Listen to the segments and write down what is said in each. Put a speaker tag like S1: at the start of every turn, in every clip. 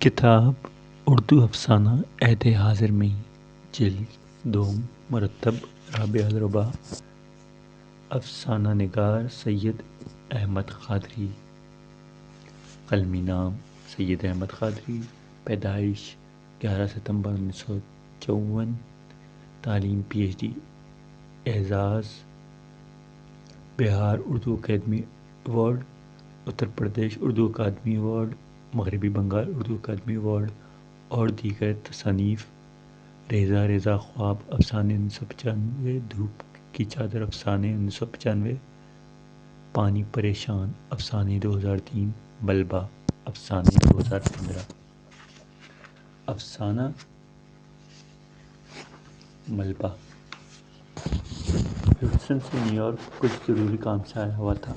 S1: کتاب اردو افسانہ عہد حاضر میں جلد دوم مرتب رابع الرباع افسانہ نگار سید احمد قادری قلمی نام سید احمد قادری پیدائش 11 ستمبر 1954 تعلیم PhD اعزاز بہار Urdu academy award Uttar Pradesh Urdu academy award مغربی بنگال اردو اکیڈمی ایوارڈ اور دیگر تصانیف ریزہ خواب افسانے 1995 دھوپ کی چادر افسانے 1995 پانی پریشان افسانے 2003 ملبہ افسانے 2015 افسانہ ملبہ ہیوسٹن سے نیو یارک کچھ ضروری کام سے آیا ہوا تھا۔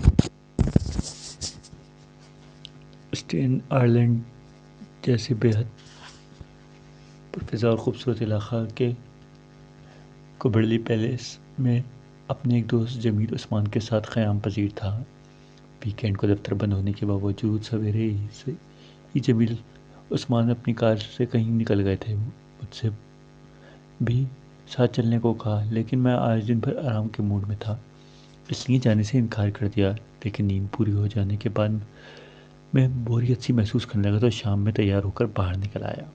S1: اسٹین آئرلینڈ جیسے بےحد پرفضا اور خوبصورت علاقہ کے کوبرلی پیلیس میں اپنے ایک دوست جمیل عثمان کے ساتھ قیام پذیر تھا۔ ویکینڈ کو دفتر بند ہونے کے باوجود سویرے ہی جمیل عثمان اپنی کار سے کہیں نکل گئے تھے۔ مجھ سے بھی ساتھ چلنے کو کہا، لیکن میں آج دن بھر آرام کے موڈ میں تھا، اس لیے جانے سے انکار کر دیا۔ لیکن نیند پوری ہو جانے کے بعد میں بوریت سی محسوس کرنے لگا تو شام میں تیار ہو کر باہر نکل آیا۔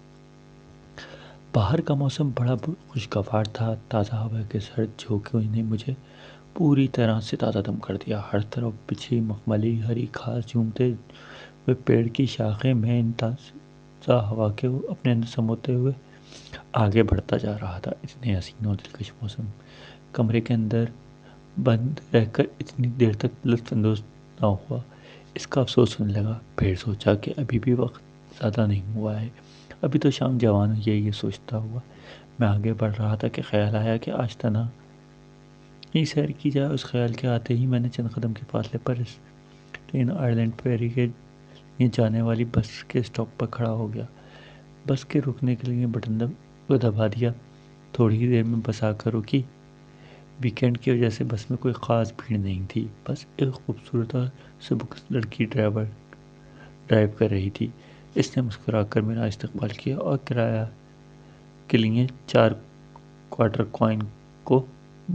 S1: باہر کا موسم بڑا خوشگوار تھا۔ تازہ ہوا کے سرد جھونکوں نے مجھے پوری طرح سے تازہ دم کر دیا۔ ہر طرف بچھی مخملی ہری گھاس جھومتے ہوئے پیڑ کی شاخیں میں تازہ ہوا کے اپنے اندر سموتے ہوئے آگے بڑھتا جا رہا تھا۔ اتنے حسین اور دلکش موسم کمرے کے اندر بند رہ کر اتنی دیر تک لطف اندوز نہ ہوا، اس کا افسوس ہونے لگا۔ پھر سوچا کہ ابھی بھی وقت زیادہ نہیں ہوا ہے، ابھی تو شام جوان ہے۔ یہ سوچتا ہوا میں آگے بڑھ رہا تھا کہ خیال آیا کہ آج تنہا سیر کی جائے۔ اس خیال کے آتے ہی میں نے چند قدم کے فاصلے پر اسٹین آئرلینڈ فیری کے لیے جانے والی بس کے اسٹاپ پر کھڑا ہو گیا۔ بس کے رکنے کے لیے بٹن کو دبا دیا۔ تھوڑی ہی دیر میں بس آ کر رکی۔ ویکینڈ کی وجہ سے بس میں کوئی خاص بھیڑ نہیں تھی، بس ایک خوبصورت اور سبک لڑکی ڈرائیو کر رہی تھی۔ اس نے مسکرا کر میرا استقبال کیا اور کرایہ کے لیے 4 کوارٹر کوائن کو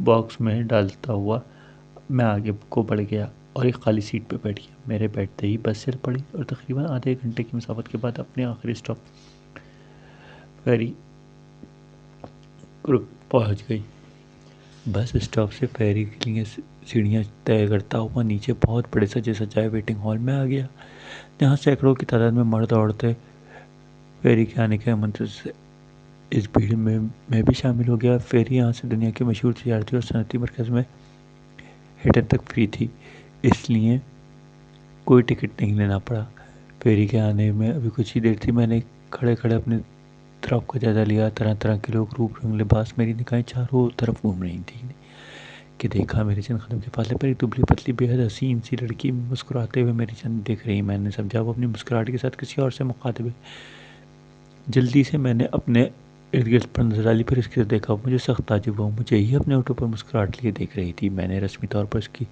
S1: باکس میں ڈالتا ہوا میں آگے کو بڑھ گیا اور ایک خالی سیٹ پہ بیٹھ گیا۔ میرے بیٹھتے ہی بس چل پڑی اور تقریباً آدھے گھنٹے کی مسافت کے بعد اپنے آخری اسٹاپ فیری پہنچ گئی۔ بس اسٹاپ سے فیری کے لیے سیڑھیاں طے کرتا ہوا نیچے بہت بڑے سجے سجائے ویٹنگ ہال میں آ گیا، جہاں سینکڑوں کی تعداد میں مرد عورتیں فیری کے آنے کے منتظر تھے۔ اس بھیڑ میں بھی شامل ہو گیا۔ فیری یہاں سے دنیا کے مشہور تجارتی اور صنعتی مرکز میں ہیٹن تک فری تھی، اس لیے کوئی ٹکٹ نہیں لینا پڑا۔ فیری کے آنے میں ابھی کچھ ہی دیر تھی، میں نے کھڑے اپنے طرف کا جائزہ لیا۔ طرح طرح کے لوگ، روپ رنگ لباس، میری نگاہیں چاروں طرف گھوم رہی تھیں کہ دیکھا میرے چند قدم کے فاصلے پر ایک دبلی پتلی بےحد حسین سی لڑکی مسکراتے ہوئے میری جانب دیکھ رہی۔ میں نے سمجھا وہ اپنی مسکراہٹ کے ساتھ کسی اور سے مخاطب ہے۔ جلدی سے میں نے اپنے ارد گرد پر نظر ڈالی، پھر اس کی طرف دیکھا۔ مجھے سخت تعجب ہوا، مجھے ہی اپنے ہونٹوں پر مسکراہٹ لیے دیکھ رہی تھی۔ میں نے رسمی طور پر اس کی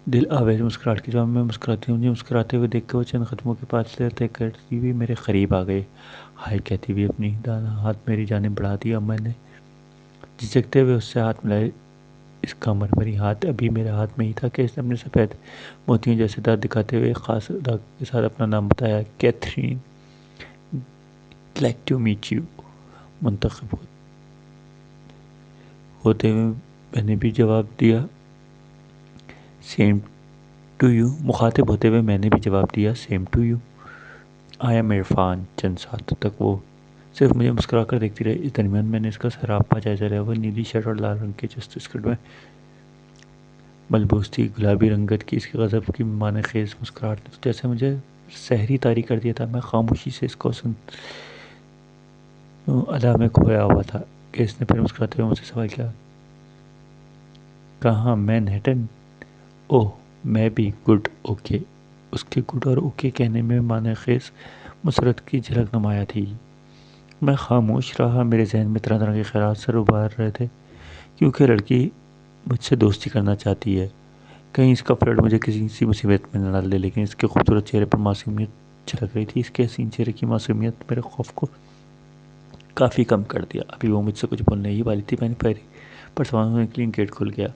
S1: دل آویز مسکراہٹ کی جواب میں مسکراتی ہوں۔ مجھے مسکراتے ہوئے دیکھ کر وہ چند قدموں کے فاصلے طے کرتی ہوئی میرے قریب آ گئی۔ ہائے کہتی ہوئی اپنی دانا ہاتھ میری جانب بڑھا دیا۔ میں نے جھجکتے ہوئے اس سے ہاتھ ملائے۔ اس کا مرمری ہاتھ ابھی میرے ہاتھ میں ہی تھا کہ اس نے اپنے سفید موتیوں جیسے دانت دکھاتے ہوئے ایک خاص ادا کے ساتھ اپنا نام بتایا، Catherine. Glad to meet you. منتخب ہوتے ہوئے میں نے بھی جواب دیا، سیم ٹو یو۔ مخاطب ہوتے ہوئے میں نے بھی جواب دیا، same to you. I am Irfan. چند ساتوں تک وہ صرف مجھے مسکرا کر دیکھتی رہی۔ اس درمیان میں نے اس کا سراپا جائزہ لیا۔ وہ نیلی شرٹ اور لال رنگ کے چست اسکرٹ میں ملبوس تھی۔ گلابی رنگت کی اس کی غضب کی معنی خیز مسکراہٹ نے تو جیسے مجھے سحری طاری کر دیا تھا۔ میں خاموشی سے اس کو ادا میں کھویا ہوا تھا کہ اس نے پھر مسکراتے ہوئے مجھ سے سوال کیا، کہاں مین ہیٹن؟ اوہ میں بھی، گڈ اوکے۔ اس کے گڈ اور اوکے کہنے میں معنی خیز مسرت کی جھلک نمایاں تھی۔ میں خاموش رہا۔ میرے ذہن میں طرح طرح کے خیالات سر ابھار رہے تھے۔ کیونکہ لڑکی مجھ سے دوستی کرنا چاہتی ہے، کہیں اس کا فلرٹ مجھے کسی مصیبت میں نہ ڈال دے۔ لیکن اس کے خوبصورت چہرے پر معصومیت چھلک رہی تھی۔ اس کے حسین چہرے کی معصومیت میرے خوف کو کافی کم کر دیا۔ ابھی وہ مجھ سے کچھ بولنے ہی والی تھی، میں نے پیری پر سوار ہونے کے لیے گیٹ کھل گیا۔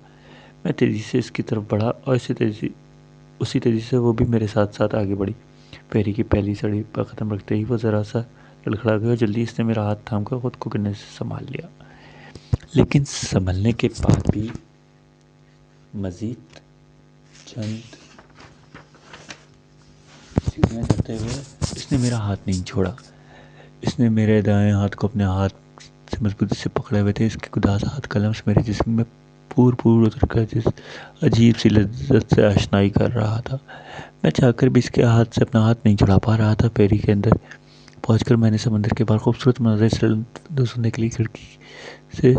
S1: میں تیزی سے اس کی طرف بڑھا اور اسی تیزی سے وہ بھی میرے ساتھ ساتھ آگے بڑھی۔ پیری کی پہلی سڑی پر قدم رکھتے ہی وہ ذرا سا لڑکھڑا گیا اور جلدی اس نے میرا ہاتھ تھام کر خود کو گرنے سے سنبھال لیا۔ لیکن سنبھلنے کے بعد بھی مزید چند سیڑھیاں چڑھتے ہوئے اس نے میرا ہاتھ نہیں چھوڑا۔ اس نے میرے دائیں ہاتھ کو اپنے ہاتھ سے مضبوطی سے پکڑے ہوئے تھے۔ اس کے گداز ہاتھ کا لمس میرے جسم میں پور اتر کر جس عجیب سی لذت سے آشنائی کر رہا تھا۔ میں چاہ کر بھی اس کے ہاتھ سے اپنا ہاتھ نہیں چھڑا پا رہا تھا۔ پیری کے اندر پہنچ کر میں نے سمندر کے باہر خوبصورت مناظر سے لطف اندوز کے لیے کھڑکی سے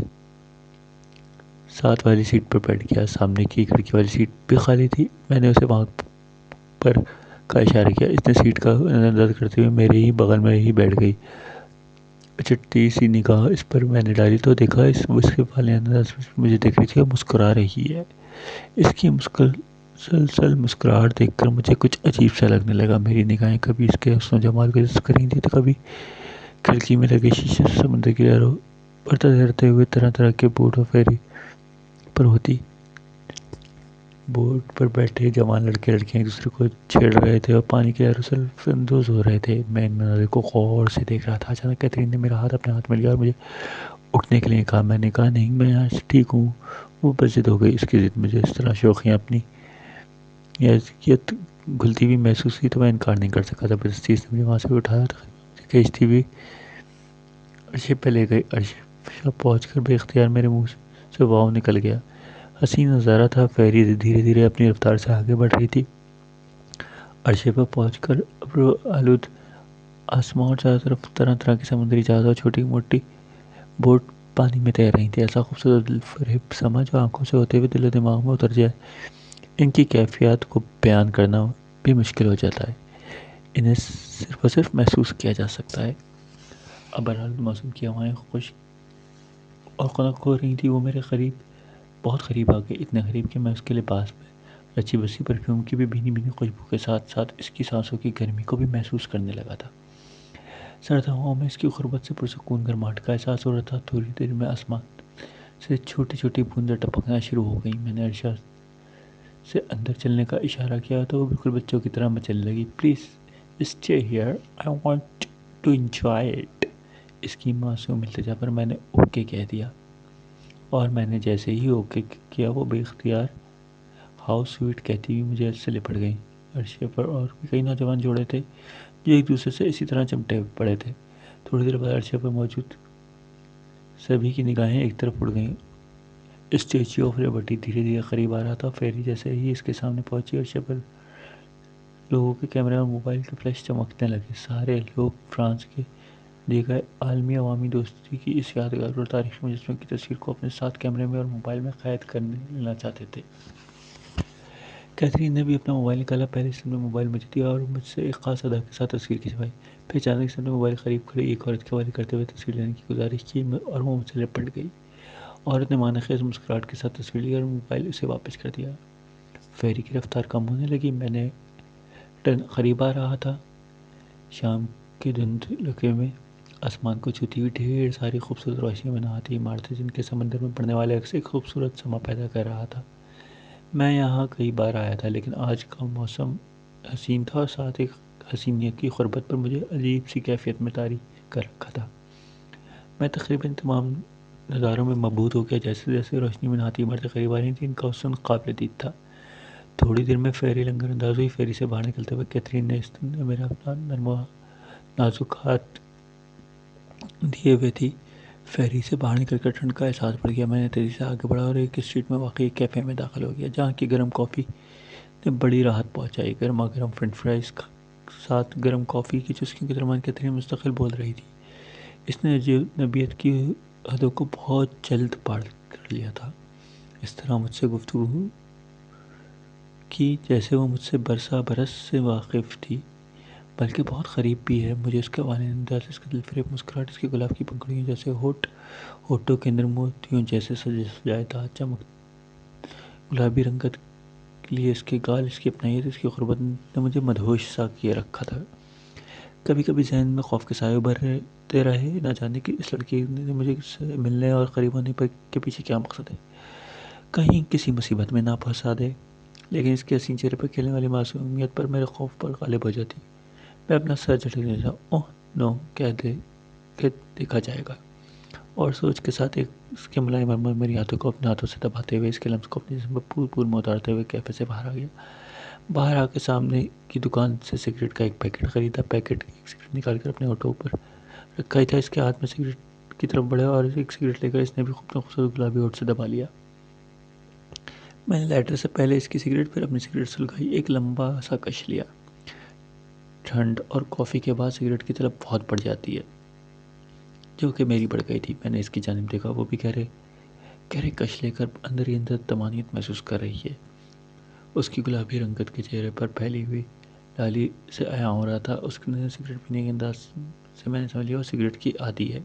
S1: ساتھ والی سیٹ پر بیٹھ گیا۔ سامنے کی کھڑکی والی سیٹ بھی خالی تھی۔ میں نے اسے وہاں پر کا اشارہ کیا۔ اس نے سیٹ کا اندازہ کرتے ہوئے میرے ہی بغل میں ہی بیٹھ گئی۔ چٹی سی نگاہ اس پر میں نے ڈالی تو دیکھا اس کے والے انداز میں مجھے دیکھ رہی تھی اور مسکرا رہی ہے۔ اس کی مسلسل مسکراہٹ دیکھ کر مجھے کچھ عجیب سا لگنے لگا۔ میری نگاہیں کبھی اس کے حسن و جمال کو جذب کر رہی تھیں تو کبھی کھڑکی میں لگے شیشے سے سمندر کی لہروں پر تیرتے ہوئے طرح طرح کے بوٹ اور فیری پر ہوتی۔ بوٹ پر بیٹھے جوان لڑکے لڑکیاں ایک دوسرے کو چھیڑ رہے تھے اور پانی کی لہروں سے لطف اندوز ہو رہے تھے۔ میں ان مناظر کو غور سے دیکھ رہا تھا۔ اچانک کیتھرین نے میرا ہاتھ اپنے ہاتھ میں لیا اور مجھے اٹھنے کے لیے کہا۔ میں نے کہا نہیں، میں یہاں سے ٹھیک ہوں۔ وہ بس ضد ہو گئی۔ اس کی ضد مجھے اس طرح شوخیاں اپنی یزیت گھلتی ہوئی محسوس ہوئی تو میں انکار نہیں کر سکا۔ زبردستی اس نے مجھے وہاں سے اٹھایا تو کھینچتی ہوئی عرشے پہ لے گئی۔ عرشے پہنچ کر بے اختیار میرے منہ سے واو نکل گیا۔ حسین نظارہ تھا۔ فیری دھیرے دھیرے اپنی رفتار سے آگے بڑھ رہی تھی۔ عرشے پر پہنچ کر ابر آلود آسمان اور چاروں طرف طرح طرح کی سمندری جہاز اور چھوٹی موٹی بوٹ پانی میں تیر رہی تھی۔ ایسا خوبصورت دل فریب سما جو آنکھوں سے ہوتے ہوئے دل و دماغ میں اتر جائے۔ ان کی کیفیات کو بیان کرنا بھی مشکل ہو جاتا ہے۔ انہیں صرف اور صرف محسوس کیا جا سکتا ہے۔ ابر آلود موسم کی ہوائیں خشک اور خنک ہو رہی تھیں۔ وہ میرے بہت قریب آ گئی، اتنے قریب کہ میں اس کے لباس میں رچی بسی پرفیوم کی بھی بھینی بھینی خوشبو کے ساتھ ساتھ اس کی سانسوں کی گرمی کو بھی محسوس کرنے لگا تھا۔ سرد ہواؤں میں اس کی قربت سے پرسکون گرماہٹ کا احساس ہو رہا تھا۔ تھوڑی دیر میں آسمان سے چھوٹی چھوٹی بوندیں ٹپکنا شروع ہو گئیں۔ میں نے عرشا سے اندر چلنے کا اشارہ کیا تو وہ بالکل بچوں کی طرح مچلنے لگی۔ Please stay here, I want to enjoy it. اس کی معصوم التجا پر میں نے اوکے کہہ دیا اور میں نے جیسے ہی اوکے کیا وہ بے اختیار ہاؤ سویٹ کہتی ہوئی مجھے سے لپٹ گئی۔ عرشے پر اور بھی کئی نوجوان جوڑے تھے جو ایک دوسرے سے اسی طرح چمٹے پڑے تھے۔ تھوڑی دیر بعد عرشے پر موجود سبھی کی نگاہیں ایک طرف اڑ گئیں۔ اسٹیچو آف لبرٹی دھیرے دھیرے قریب آ رہا تھا۔ فیری جیسے ہی اس کے سامنے پہنچی، عرشے پر لوگوں کے کیمرے اور موبائل کے فلیش چمکنے لگے۔ سارے لوگ فرانس کے دیے گئے عالمی عوامی دوستی کی اس یادگار اور تاریخی مجسمے کی تصویر کو اپنے ساتھ کیمرے میں اور موبائل میں قید کرنے لینا چاہتے تھے۔ کیتھرین نے بھی اپنا موبائل نکالا۔ پہلے اس نے موبائل مجھے دیا اور مجھ سے ایک خاص ادا کے ساتھ تصویر کھنچوائی۔ پھر اچانک اس نے موبائل قریب کھڑی ایک عورت کے حوالے کرتے ہوئے تصویر لینے کی گزارش کی اور وہ مجھ سے لپٹ گئی۔ عورت نے معنی خیز مسکراہٹ کے ساتھ تصویر لی اور موبائل اسے واپس کر دیا۔ فیری کی رفتار کم ہونے لگی۔ میں نے قریب آ رہا تھا۔ شام کے دھندلکے میں آسمان کو چھوتی ہوئی ڈھیر ساری خوبصورت روشنیوں میں نہاتی عمارتیں جن کے سمندر میں پڑنے والے عکس ایک خوبصورت سما پیدا کر رہا تھا۔ میں یہاں کئی بار آیا تھا لیکن آج کا موسم حسین تھا اور ساتھ ایک حسینیت کی قربت پر مجھے عجیب سی کیفیت میں طاری کر رکھا تھا۔ میں تقریباً تمام نظاروں میں مبہوت ہو گیا۔ جیسے جیسے روشنی میں نہاتی عمارتیں قریب آ رہی تھیں ان کا حسن قابل دید تھا۔ تھوڑی دیر میں فیری لنگر انداز ہوئی۔ فیری سے باہر نکلتے ہوئے کیتھرین نے اس نے میرا اپنا نرم و نازک ہاتھ دیے ہوئے تھی۔ فیری سے باہر نکل کر ٹھنڈ کا احساس بڑھ گیا۔ میں نے تیزی سے آگے بڑھا اور ایک اسٹریٹ میں واقع ایک کیفے میں داخل ہو گیا جہاں کی گرم کافی نے بڑی راحت پہنچائی۔ گرما گرم فرنچ فرائز ساتھ گرم کافی کی چسکیوں کے درمیان کیتھرین مستقل بول رہی تھی۔ اس نے اجنبیت کی حدوں کو بہت جلد پار کر لیا تھا۔ اس طرح مجھ سے گفتگو کی جیسے وہ مجھ سے برسا برس سے واقف تھی، بلکہ بہت قریب بھی ہے۔ مجھے اس کے والے انداز، اس کے دل فریب مسکراہٹ، اس کی گلاب کی پنکھڑیوں جیسے ہوٹوں کے اندر موتیوں جیسے سجائے دانت، چمک گلابی رنگت کے لیے اس کے گال، اس کی اپنائیت، اس کی قربت نے مجھے مدہوش سا کیے رکھا تھا۔ کبھی کبھی ذہن میں خوف کے سائے ابھرتے رہے، نہ جانے کہ اس لڑکی نے مجھے سے ملنے اور قریب ہونے کے پیچھے کیا مقصد ہے، کہیں کسی مصیبت میں نہ پھنسا دے۔ لیکن اس کے حسین چہرے پر کھیلنے والی معصومیت پر میرے خوف پر غالب ہو جاتی۔ میں اپنا سر جھٹکنے لگا، اوہ نو، کہہ دے کہ دیکھا جائے گا، اور سوچ کے ساتھ اس کے ملائم مرمر میری ہاتھوں کو اپنے ہاتھوں سے دباتے ہوئے، اس کے لمس کو اپنے جسم پر پور پور میں اتارتے ہوئے کیفے سے باہر آ گیا۔ باہر آ کے سامنے کی دکان سے سگریٹ کا ایک پیکٹ خریدا۔ پیکٹ ایک سگریٹ نکال کر اپنے ہونٹوں پر رکھا ہی تھا، اس کے ہاتھ میں سگریٹ کی طرف بڑھا اور ایک سگریٹ لے کر اس نے بھی اپنا خوبصورت گلابی ہونٹ سے دبا لیا۔ میں نے لائٹر سے پہلے اس کی سگریٹ پھر اپنی سگریٹ سلگائی، ایک لمبا سا کش لیا۔ ٹھنڈ اور کافی کے بعد سگریٹ کی طلب بہت بڑھ جاتی ہے، جو کہ میری بڑھ گئی تھی۔ میں نے اس کی جانب دیکھا، وہ بھی گہرے کش لے کر اندر ہی اندر طمانینت محسوس کر رہی ہے۔ اس کی گلابی رنگت کے چہرے پر پھیلی ہوئی لالی سے عیاں ہو رہا تھا۔ اس نے سگریٹ پینے کے انداز سے میں نے سمجھ لیا وہ سگریٹ کی عادی ہے۔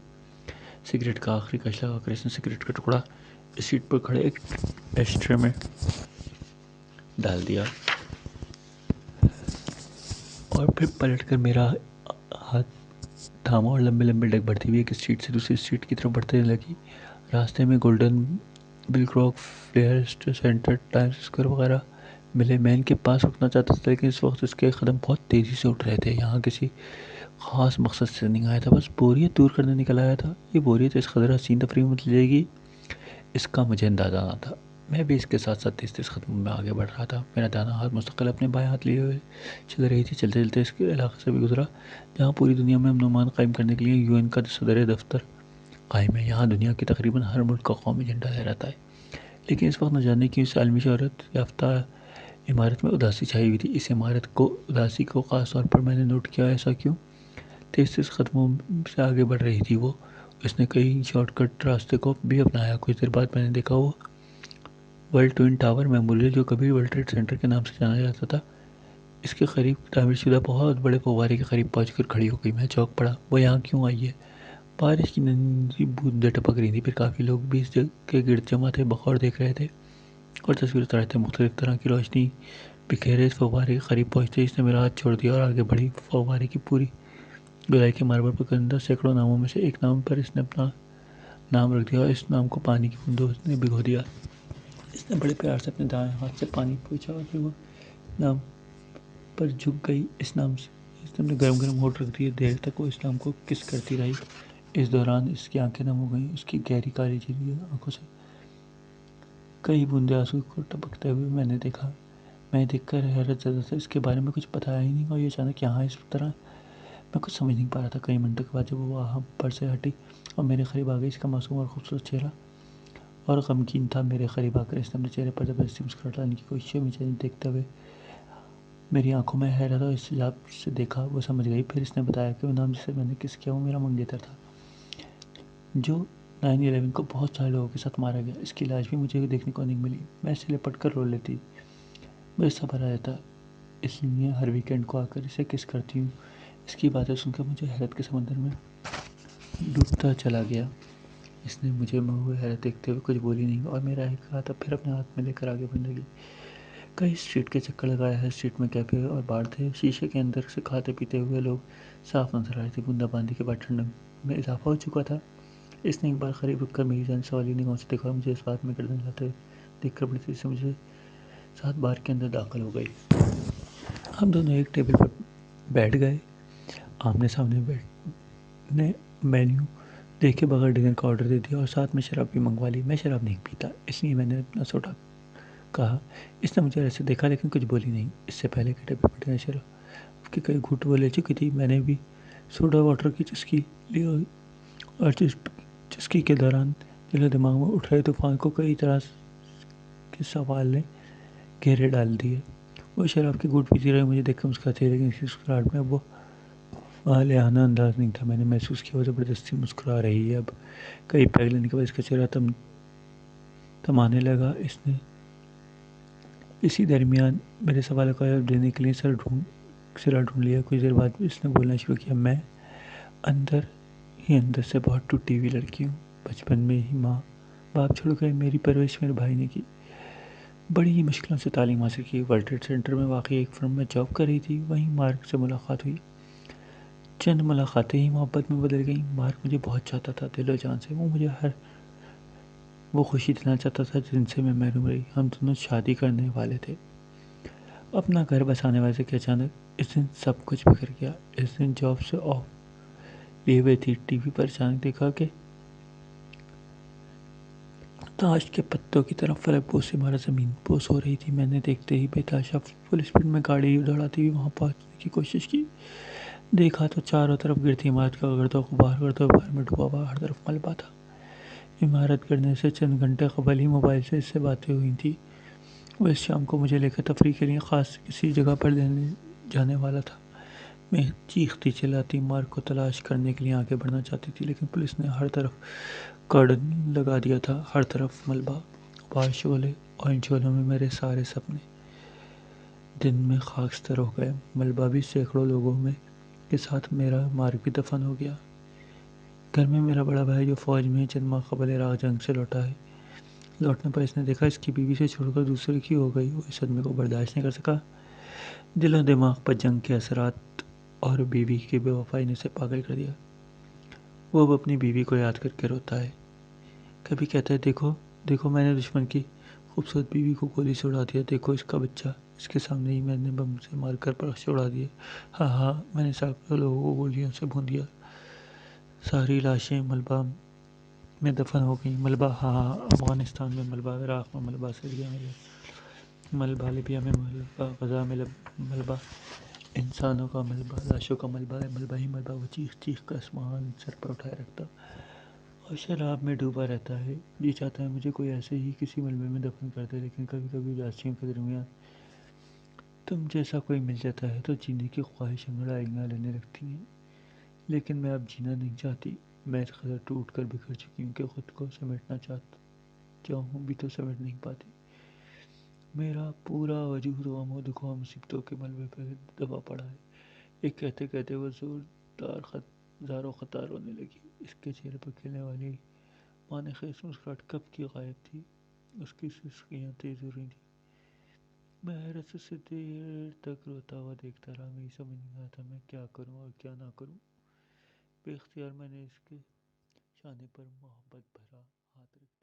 S1: سگریٹ کا آخری کش لگا کر اس نے سگریٹ کا ٹکڑا اس سیٹ پر کھڑے ایک ایشٹرے میں ڈال دیا اور پھر پلٹ کر میرا ہاتھ تھاما اور لمبے لمبے ڈگ بڑھتی ہوئی ایک اسٹریٹ سے دوسری اسٹریٹ کی طرف بڑھتے لگی۔ راستے میں گولڈن بلک Rockefeller Center, Times Square وغیرہ ملے۔ میں ان کے پاس رکنا چاہتا تھا، لیکن اس وقت اس کے قدم بہت تیزی سے اٹھ رہے تھے۔ یہاں کسی خاص مقصد سے نہیں آیا تھا، بس بوریت دور کرنے نکل آیا تھا۔ یہ بوریت اس قدر حسین تفریح میں بدل جائے گی، اس کا مجھے اندازہ نہ تھا۔ میں بھی اس کے ساتھ ساتھ تیز تیز قدموں میں آگے بڑھ رہا تھا۔ میرا دایاں ہاتھ مستقل اپنے بائیں ہاتھ لیے ہوئے چل رہی تھی۔ چلتے چلتے اس کے علاقے سے بھی گزرا جہاں پوری دنیا میں امن و امان قائم کرنے کے لیے UN کا صدر دفتر قائم ہے۔ یہاں دنیا کے تقریباً ہر ملک کا قومی جھنڈا لہراتا ہے، لیکن اس وقت نہ جانے کی اس عالمی شہرت یافتہ عمارت میں اداسی چھائی ہوئی تھی۔ اس عمارت کو اداسی کو خاص طور پر میں نے نوٹ کیا۔ ایسا کیوں؟ تیز تیز قدموں سے آگے بڑھ رہی تھی وہ۔ اس نے کئی شارٹ کٹ راستے کو بھی اپنایا۔ کچھ دیر بعد میں نے دیکھا وہ ورلڈ ٹوئن ٹاور میموریل، جو کبھی ورلڈ ٹریڈ سینٹر کے نام سے جانا جاتا تھا، اس کے قریب تعمیر شدہ بہت بڑے فوارے کے قریب پہنچ کر کھڑی ہو گئی۔ میں چونک پڑا، وہ یہاں کیوں آئی ہے؟ بارش کی ننھی بوندیں ٹپک رہی تھیں۔ پھر کافی لوگ بھی اس کے گرد جمع تھے، بغور دیکھ رہے تھے اور تصویر اتار رہے تھے۔ مختلف طرح کی روشنی بکھیرے اس فوارے کے قریب پہنچتے اس نے میرا ہاتھ چھوڑ دیا اور آگے بڑھی۔ فوارے کی پوری گہرائی کے ماربل پر گندہ سینکڑوں ناموں میں سے ایک نام پر اس نے اپنا نام رکھ دیا اور اس نام کو پانی کی بوندوں نے بھگو دیا۔ اس نے بڑے پیار سے اپنے دائیں ہاتھ سے پانی پوچھا اور پھر وہ نام پر جھک گئی۔ اس نام سے اس نے اپنے گرم گرم ہونٹ رکھ دیے۔ دیر تک وہ اس نام کو کس کرتی رہی۔ اس دوران اس کی آنکھیں نم ہو گئیں۔ اس کی گہری کالی جھیلی آنکھوں سے کئی بوندیں آنسو کو ٹپکتے ہوئے میں نے دیکھا۔ میں دیکھ کر حیرت زدہ تھا، اس کے بارے میں کچھ پتا ہی نہیں، اور یہ اچانک یہاں اس طرح میں کچھ سمجھ نہیں پا رہا تھا۔ کئی منٹوں کے بعد جب وہ وہاں پر سے ہٹی اور میرے قریب آ گئی، اس کا معصوم اور خوبصورت چہرہ اور غمگین تھا۔ میرے قریب آ کر اس نے اپنے چہرے پر زبردستی مسکراہٹ لانے کی کوشش کی۔ مجھے دیکھتے ہوئے میری آنکھوں میں حیرت اور استعجاب سے دیکھا۔ وہ سمجھ گئی۔ پھر اس نے بتایا کہ وہ نام جسے میں نے کس کیا وہ میرا منگیتر تھا، جو 9/11 کو بہت سارے لوگوں کے ساتھ مارا گیا۔ اس کی لاش بھی مجھے دیکھنے کو نہیں ملی۔ میں اسے لپٹ کر رو لیتی، مجھے صبر آ جاتا، اس لیے ہر ویکینڈ کو آ کر اسے کس کرتی ہوں۔ اس کی باتیں سن کر مجھے حیرت کے سمندر میں ڈوبتا چلا گیا۔ اس نے مجھے مہوئے حیرت دیکھتے ہوئے کچھ بولی نہیں اور میرا ایک ہاتھ پھر اپنے ہاتھ میں لے کر آگے بڑھنے لگی۔ کئی اسٹریٹ کے چکر لگایا ہے۔ اسٹریٹ میں کیفے اور بار تھے، شیشے کے اندر سے کھاتے پیتے ہوئے لوگ صاف نظر آ رہے تھے۔ بوندا باندی کے بعد ٹھنڈ میں اضافہ ہو چکا تھا۔ اس نے ایک بار قریب رک کر میری جانب سوالی نگاہوں سے دیکھا اور مجھے اس بات میں گردن ہلاتے ہوئے دیکھ کر بڑی تیزی سے مجھے ساتھ بار کے اندر داخل ہو گئی۔ ہم دونوں ایک ٹیبل پر بیٹھ گئے، آمنے سامنے نے مینیو دیکھے بغیر ڈنر کا آرڈر دے دیا اور ساتھ میں شراب بھی منگوا لی۔ میں شراب نہیں پیتا، اس لیے میں نے اپنا سوڈا کہا۔ اس نے مجھے ایسے دیکھا لیکن کچھ بولی نہیں۔ اس سے پہلے کہ ٹیبل پر ڈنر شراب کے کئی گھونٹ وہ لے چکی تھی، میں نے بھی سوڈا واٹر کی چسکی لی اور چسکی کے دوران دل و دماغ میں اٹھ رہے طوفان کو کئی طرح کے سوال نے گھیرے ڈال دیے۔ وہ شراب کے گھونٹ پیتی رہی، مجھے دیکھ کر مسکراتی رہی، لیکن اس کی مسکراہٹ میں وہ والہانہ انداز نہیں تھا۔ میں نے محسوس کیا وہ زبردستی مسکرا رہی ہے۔ اب کئی پیگ لینے کے بعد اس کا چہرہ تمانے لگا۔ اس نے اسی درمیان میرے سوالوں کا جواب دینے کے لیے سرا ڈھونڈ لیا۔ کچھ دیر بعد اس نے بولنا شروع کیا، میں اندر ہی اندر سے بہت ٹوٹی ہوئی لڑکی ہوں۔ بچپن میں ہی ماں باپ چھوڑ گئے، میری پرورش میرے بھائی نے کی، بڑی ہی مشکلوں سے تعلیم حاصل کی۔ ورلڈ ٹریڈ سینٹر میں واقع ایک فرم میں جاب کر رہی تھی، وہیں مارک سے ملاقات ہوئی۔ چند ملاقاتیں ہی محبت میں بدل گئیں۔ مارک مجھے بہت چاہتا تھا، دل و جان سے۔ وہ مجھے وہ خوشی دینا چاہتا تھا جن سے میں محروم رہی۔ ہم دونوں شادی کرنے والے تھے، اپنا گھر بسانے والے تھے کہ اچانک اس دن سب کچھ بگڑ گیا۔ اس دن جاب سے آف لیے ہوئے تھی، ٹی وی پر اچانک دیکھا کہ تاش کے پتوں کی طرح فلک بوس سے ہمارا زمین بوس ہو رہی تھی۔ میں نے دیکھتے ہی بے تحاشا فل اسپیڈ میں گاڑی دوڑاتی ہوئی وہاں پہنچنے کی کوشش کی۔ دیکھا تو چاروں طرف گرتی عمارت کا گرد و غبار میں ڈوبا ہوا، ہر طرف ملبہ تھا۔ عمارت گرنے سے چند گھنٹے قبل ہی موبائل سے اس سے باتیں ہوئی تھیں۔ وہ اس شام کو مجھے لے کر تفریح کے لیے خاص کسی جگہ پر لینے جانے والا تھا۔ میں چیختی چلاتی مارک کو تلاش کرنے کے لیے آگے بڑھنا چاہتی تھی، لیکن پولیس نے ہر طرف کارڈن لگا دیا تھا۔ ہر طرف ملبہ، غبار، شعلے، اور ان شعلوں میں میرے سارے سپنے دن میں خاکستر ہو گئے۔ ملبہ بھی سینکڑوں لوگوں میں کے ساتھ میرا مارک بھی دفن ہو گیا۔ گھر میں میرا بڑا بھائی جو فوج میں چند ماہ قبل عراق جنگ سے لوٹا ہے، لوٹنے پر اس نے دیکھا اس کی بیوی سے چھوڑ کر دوسرے کی ہو گئی۔ وہ اس صدمے کو برداشت نہیں کر سکا۔ دل و دماغ پر جنگ کے اثرات اور بیوی کی بے وفائی نے اسے پاگل کر دیا۔ وہ اب اپنی بیوی کو یاد کر کے روتا ہے۔ کبھی کہتا ہے، دیکھو دیکھو، میں نے دشمن کی خوبصورت بیوی کو گولی سے اڑا دیا، دیکھو اس کا بچہ اس کے سامنے ہی میں نے بم سے مار کر پرخش اڑا دیے، ہاں ہاں میں نے سینکڑوں لوگوں کو گولیوں سے بھون دیا، ساری لاشیں ملبہ میں دفن ہو گئیں۔ ملبہ، ہاں افغانستان میں ملبہ، عراق میں ملبہ، سیریا میں ملبہ، لیبیا میں ملبہ، غزہ میں ملبہ، انسانوں کا ملبہ، لاشوں کا ملبہ ہے، ملبہ ہی ملبہ۔ وہ چیخ چیخ کر آسمان سر پر اٹھائے رکھتا اور شراب میں ڈوبا رہتا ہے۔ جی چاہتا ہے مجھے کوئی ایسے ہی کسی ملبے میں دفن کر دے، لیکن کبھی کبھی اداسیوں کے درمیان تم جیسا کوئی مل جاتا ہے تو جینے کی خواہش انگڑائیاں لینے لگتی ہیں۔ لیکن میں اب جینا نہیں چاہتی۔ میں اس قدر ٹوٹ کر بکھر چکی ہوں کہ خود کو سمیٹنا چاہوں بھی تو سمیٹ نہیں پاتی۔ میرا پورا وجود غم و دکھ و مصیبتوں کے ملبے پہ دبا پڑا ہے۔ ایک کہتے کہتے وہ زار و خطا رونے لگی۔ اس کے چہرے پر کھلنے والی مانے خیز مسکراہٹ کب کی غائب تھی۔ اس کی سسکیاں تیز ہو رہی تھیں۔ میں حیرت سے اسے دیر تک روتا ہوا دیکھتا رہا۔ میری سمجھ نہیں آتا میں کیا کروں اور کیا نہ کروں۔ بے اختیار میں نے اس کے شانے پر محبت بھرا ہاتھ رکھ